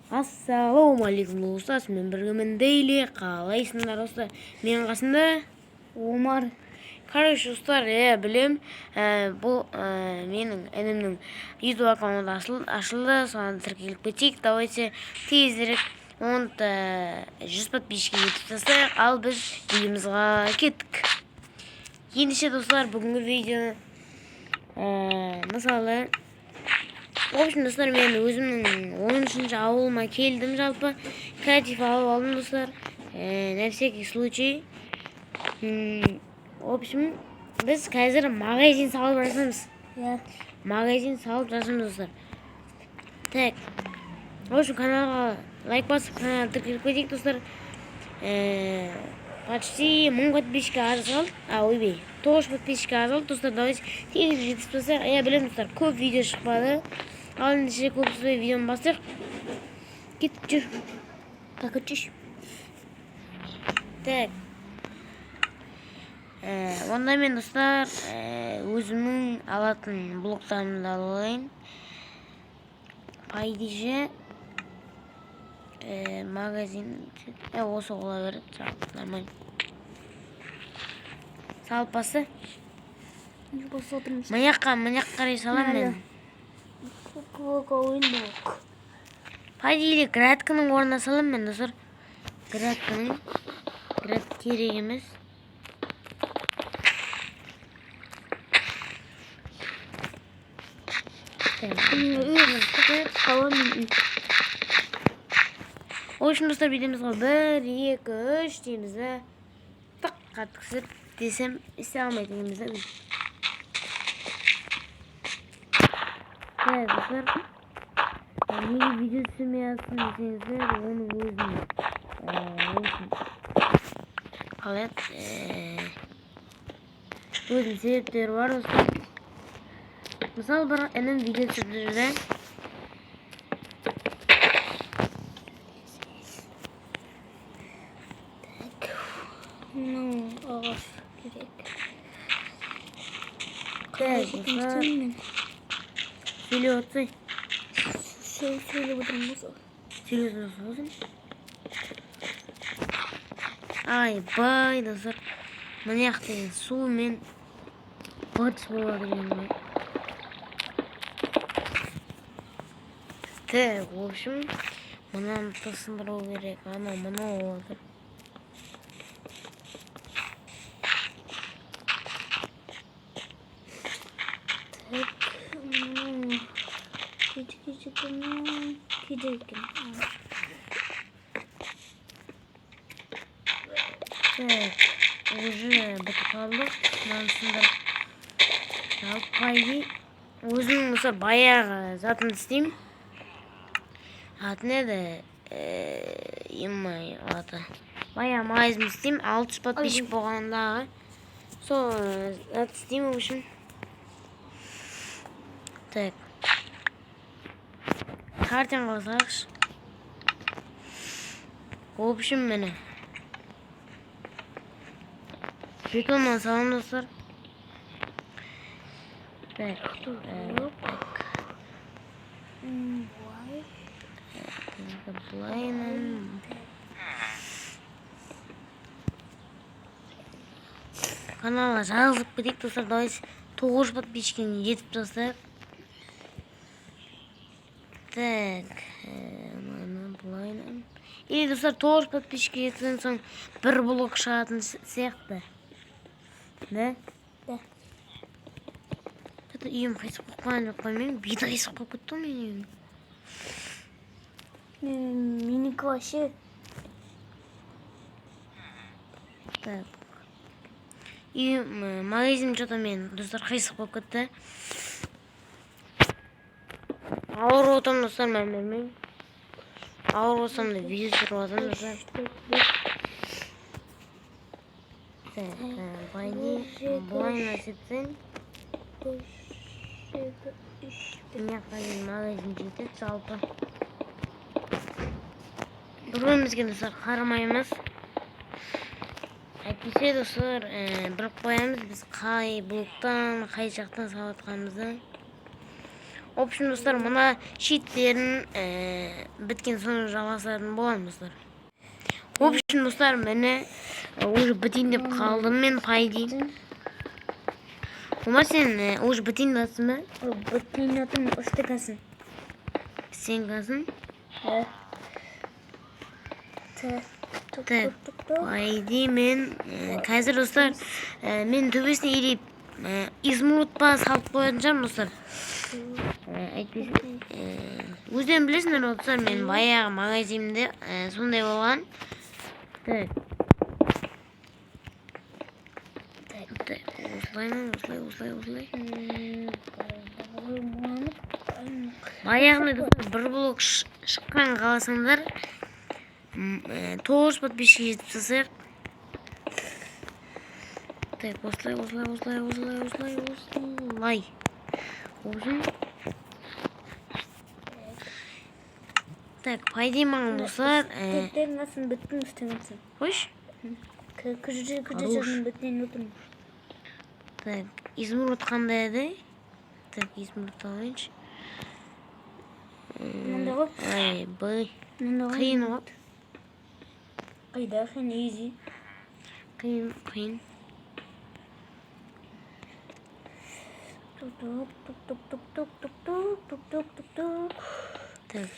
Ассалаумалейкум достар, мен біргемін Дейли. Қалайсыңдар достар? Менің қасымда Омар. Короче достар, білем, бұл менің інімнің YouTube аккаунты ашылды, соған тіркеліп кетейік. Давайте тезірек 100 подписчикке жетіп тастайық, ал біз видеомызға кеттік. Ендеше достар, бүгінгі видео мысалы в общем достар, мен өзімнің 13-ші ауылыма келдім, жалпы креатив алып алдым достар, на всякий случай. В общем, біз қазір магазин салып жасамыз. Магазин салып жасамыз достар. Так, в общем, каналға лайк басып, каналға тіркеліп кетейік достар. Почти 1000 подписчикке аз қалды. Ойбай, 900 подписчикке аз қалды достар. Давайте тез жетіп тастайық. Я білем достар, көп видео шықпады. Ал ендеше көп сөз видеоны бастайық. Кетіп жүр. Как өтшеш? Так. Онда мен достар өзімнің алатын блоктарымды алайын. Пайдеже магазин осы ола береді. Нормально. Салып басы. Маяққа қарай салам мен. Пайдейлі градканың орнына салам мен достар. Град керек емес. Общем достар, видеомызға 1, 2, 3 дейміз. Так қатқысып десем істе алмайтынымыз. Достар, неге видео түсірмей жатсың десеңіздер, оның өзінің қалай өзінің себептері бар достар. Мысалы, бір інім видео түсіріп жүрді. Ағаш керек. Сөйлеп отырсай. Сөйлеп отырмын болса. Сөйлеп отырсың. Айбай достар, мына жақтағы сумен быдыс болады екен. Так, в общем, мынаны тасындыру керек. Мынау болады. Кедерген. Так, уже бітіп қалдық. Мынасында жалпай өзінің мысалы баяғы затын істеймін. Атын еді емай аты. Баяғы магазин істеймін. 600 подписчик болғандағы. Сол зат істеймін үшін. Так. Картин қалсақшы. В общем, мені бетоннан салам достар. Так. Бұлайынан. Каналға жазылып кетейік достар. Давайте 900 подписчикке жетіп достар. Так, бұлайынан. Или достар 900 подписчикке жеткен соң бір блок шығатын сияқты. Да? Да. Это үйім қайсып қойған жоқ қоймен. Беті қайсып қойып кетті ғой мен. Менікі вообще. Так. И магазин что-то мен достар қайсып қойып кетті. Ауыр отам достар, мен бермеймін. Ауыр отам да видео түсіріп отам достар. Бұлайына сетсен. Міне қайын магазин жетеді жалпы. Бірімізге достар қарамаймыз. Әйтпесе достар, бір қоямыз біз қай блоктан, қай жақтан салатқанымызды. общем достар, мына шиттерін біткен соң жалғастыратын боламын достар. общем достар, мені уже бітейін деп қалдым мен пайди. Ома сен уже бітейін датсың ба? Бітейін датым ұштықасын. Сен қасын? Так, пайди мен қазір достар, мен төбесіне елеп измұртпа салып қоятын шығармын достар. Әйтпесін өздерің білесіңдер достар, мен баяғы магазинімде сондай болған. Так, осылай. Баяғыны достар, бір блок шыққан қаласаңдар 9 подписчик жетіп тастайық. Так, осылай. Осылай. Так, пайди маған достар. Тектерін асын біттің үстіңісін. Қойш? Күржі біттен отырмын. Так, измұрт қандай еді? Так, измұрт алайыншы. Мында ғой? Ай, бай. Қиын ғой. Қайда, қиын, ези. Қиын. Так,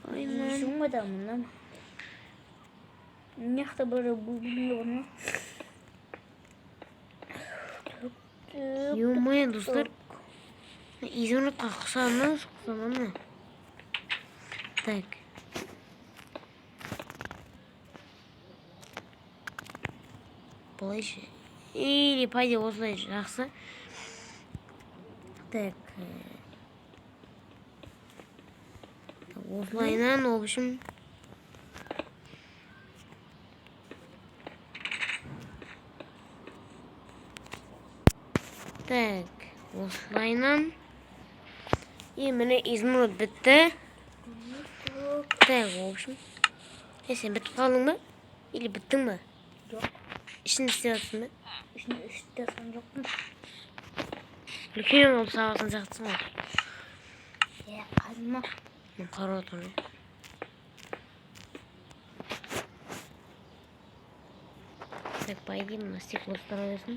ойман. Шуңға да мұнда ма? Неқта бары бұлбілі орны. Юмай, достар. Измұртқа құсамыз. Так. Бұлайшы. Или пайда осылай жақсы. Так. Осылайнан, в общем. Так. Осылайнан. И міне измұрт бітті. Так, в общем. Сен бітіп қалдың ба? Или біттің ба? Жоқ. Ішін істеп жатсың ба? Ішін істеп жатқан жоқпын. Үлкен болып сағатын жақтысың ғой. Қалма. Мен қарап отырмын. Так, пайди, мына стекло ұстара берсін.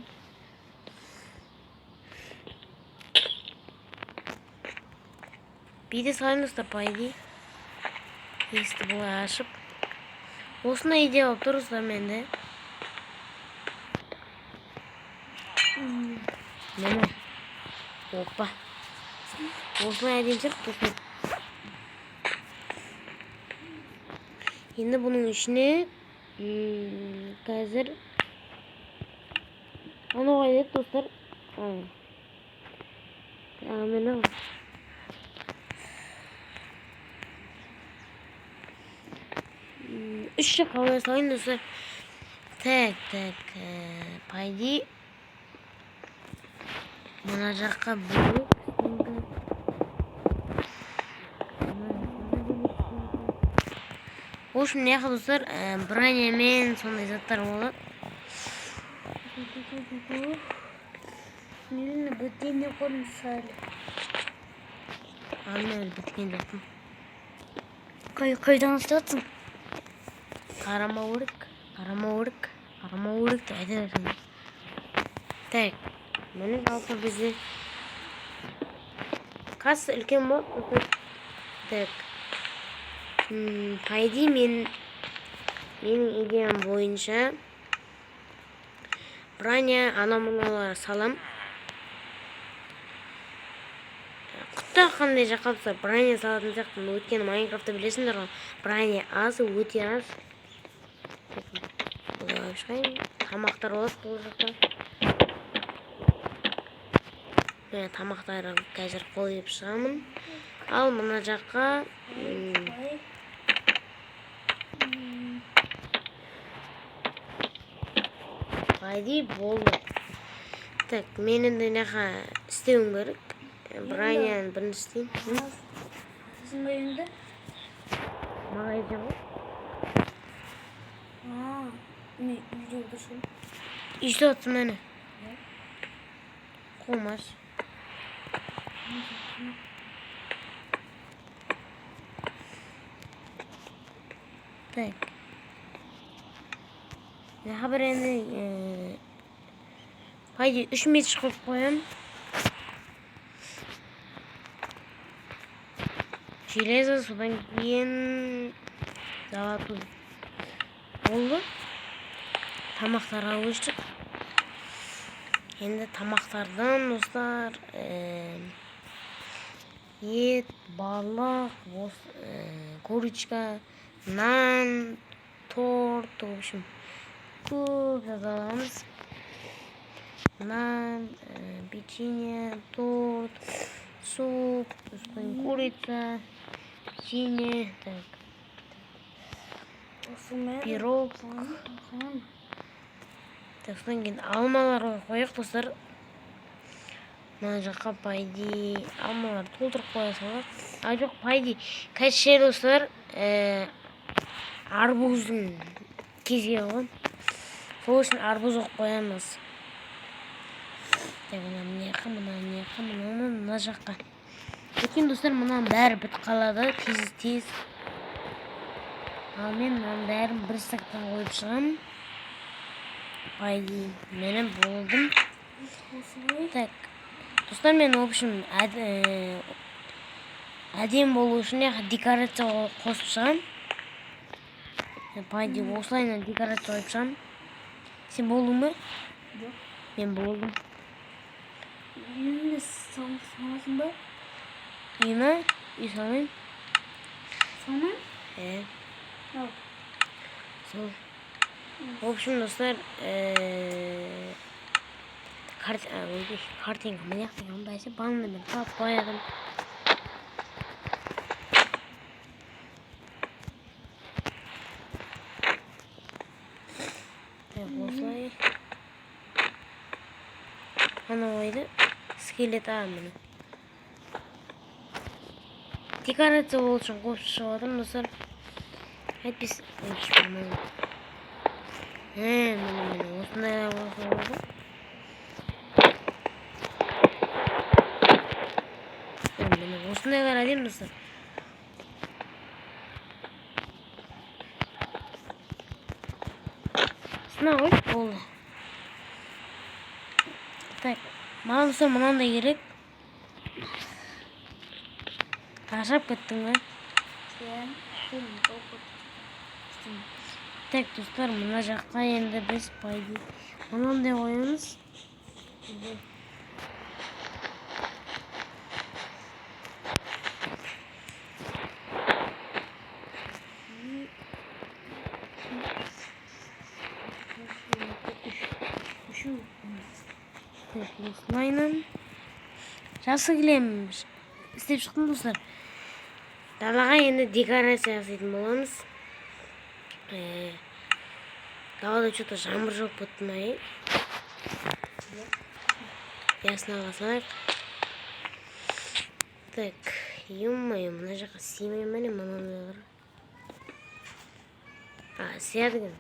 Биді салайын достар, пайди. Есті бұлай ашып. Осына идея болып тұр достар менде. Мені. Опа. Осылай әдем сияқты достар. Енді бұның ішіне қазір анау қайдет достар. Мені үш жаққа олай салайын достар. Так, пайди. Мына жаққа бөліп. В общем, мына жаққа достар, броня мен сондай заттар болады. Мені біткен де қойым сәлі. Мен біткен жоқпын. Қайдан ұстатсың? Қарамау керек деп айта берсің. Так, мені жалпы бізде касса үлкен болды. Так, пайди менің идеям бойынша броня анау-мынаулар салам. Құтта қандай жаққа тұрса броня салатын сияқтымын. Өйткені Майнкрафтты білесіңдер ғой, броня аз, өте аз. Бұлай шығайын. Тамақтар болады бұл жақта. Тамақтары қазір қойып шығамын. Ал мына жаққа пайди болды. Так, мен енді нақа істеуім керек. Броняны бірінші істейін. Сіздің ойыңды? Магазин ғой. Не үйде отырсың? Үйде отырсың мені. Қолмас. Так. Haber endi haydi 3 metr çıkıp koyam. Железо содан кейін золотой болды. Тамақтар алып өштік. Енді тамақтардан достар ет, балық, курочка, нан, торт, в общем, көп жазаламыз. Нан, печенье, торт, суп, курица, печенье, так, пирог. Так, содан кейін алмаларға қояқ достар. Мына жаққа пайди алмалар толтырып қоя салайық. А жоқ, пайди кәшше достар, арбуздың кезегі ғой. Сол үшін арбуз қойып қоямыз. Так, мына жаққа. Өйткені достар, мұнан бәрі бітіп қалады тез. Ал мен мұнан бәрін бір стакан қойып шығамын. Пайди, менің болдым. Так, достар, мен в общем әдем болу үшін декорация қосып шығам. Пайди, осылайынан декорация қойып шығам. Сен болдың ба? Жоқ. Мен болдым. Үйіңді санасың ба? Үйіме? Үй салайын. Сана? Ал. Сол. В общем, достар, картинка мына жақта қандайсы балны мен тап қоядым. Осылай. Ана ойды скелет міне. Декорация болу үшін қосып шығадым, достар. Әйтпес міне, осындай болады. Міне, осындайлар әдем, достар. Сына ғой, болды. Так, маған достар мұнандай керек. Ашап кеттің ба? Так, достар, мұна жаққа енді біз пайди мұнандай қоямыз. Осылайынан жақсы кілем істеп шықтым, достар. Далаға енді декорация жасайтын боламыз. Далада что-то жаңбыр жоқ бітті ма? Ясына қалсақ. Так, ё-моё, мына жаққа симей міне мынандайлар. Сиядыгын.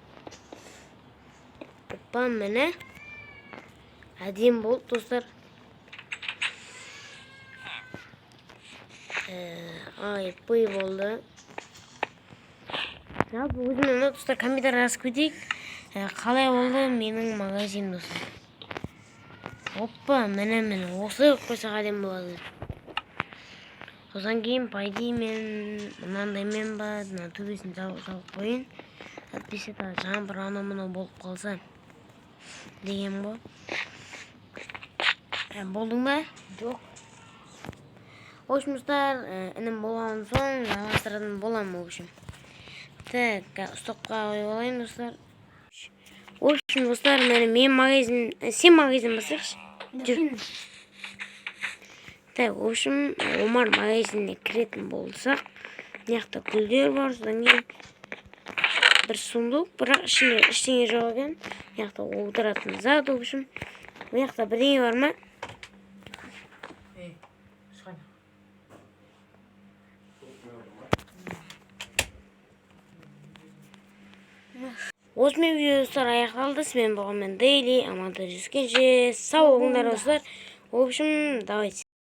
Опа, міне. Әдем болды, достар. Пый болды. Жалпы өзімнен достар комментарий жазып кетейік. Қалай болды менің магазин, достар. Опа, міне, осы қойсақ әдем болады. Содан кейін пайди мен мынандай мен ба, мына төбесін салып қойын. Әйтпесе жаңбыр анау-мынау болып қалса деген ғой. Болдың ба? Жоқ. В общем, достар, інім болған соң жалғастыратын болам, в общем. Так, стопқа қойып алайын, достар. В общем, достар, мен магазин, сен магазин басықшы. Жүр. Так, в общем, Омар магазиніне кіретін болсақ, мынаяқта гүлдер бар, содан кейін бір сундук, бірақ ішінде ештеңе жоқ екен. Мынаяқта отыратын зат, в общем. Мынаяқта бірдеңе бар ма? Осымен видео достар аяқталды. Сізбен болған мен Дейли, аманда жүзгенше сау болыңдар достар. В общем, давайте.